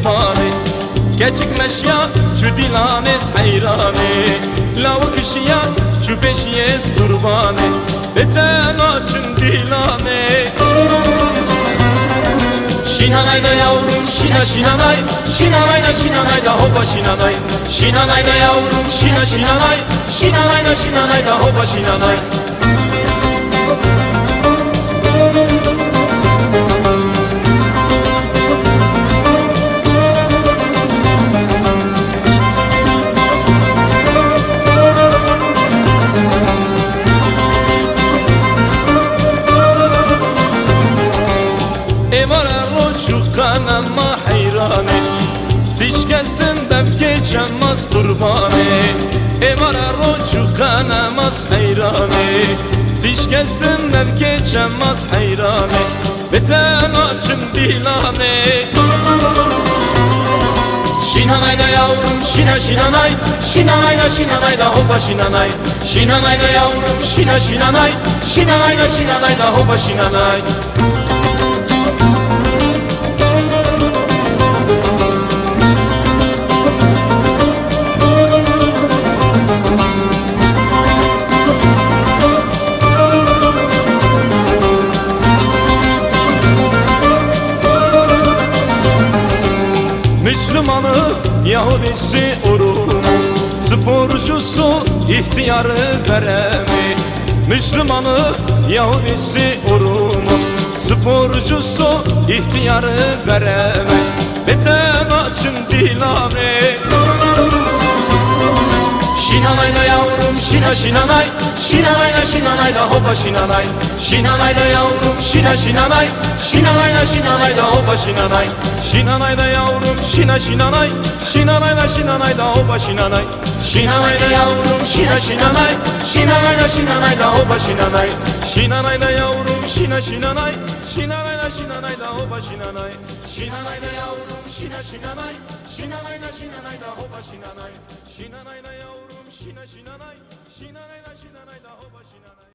kurbanı Gecikmeş ya şu dilanez hayranı Lavuk işi ya şu peşiyez kurbanı Beten açın dilanı Şinanay da yavrum şina şinanay Şinanay da şinanay da hopa şinanay Şinanay da yavrum şina şinanay Şinanay da şinanay da hopa şinanay Kanama hayranı Siç gelsin dev geçemez kurbanı Evara roçu kanamaz hayranı Siç gelsin dev geçemez hayranı Beten açın dilanı Şinanay da yavrum şina şinanay Şinanay da şinanay da hopa şinanay Şinanay da yavrum şina şinanay Şinanay da şinanay da hopa şinanay Müslümanı, Yahudisi, Urumu Sporcusu, ihtiyarı veremi Müslümanı, Yahudisi, Urumu Sporcusu, ihtiyarı veremi Beten açın dilanı Şinanay da yavrum şina şinanay Şinanay da şinanay da hopa şinanay Şinanay da yavrum şina şinanay Şinanay da şinanay da hopa şinanay Şinanay da yavrum şina şinanay Şinanay da şinanay da hopa şinanay Şinanay da yavrum şina şinanay Şinanay da şinanay da hopa şinanay Şinanay da yavrum şina şinanay Şinanay da şinanay da hopa şinanay Şinanay da yavrum şina şinanay Şinanay da şinanay da hopa şinanay Şinanay da yavrum şina şinanay Şinanay da şinanay da hopa şinanay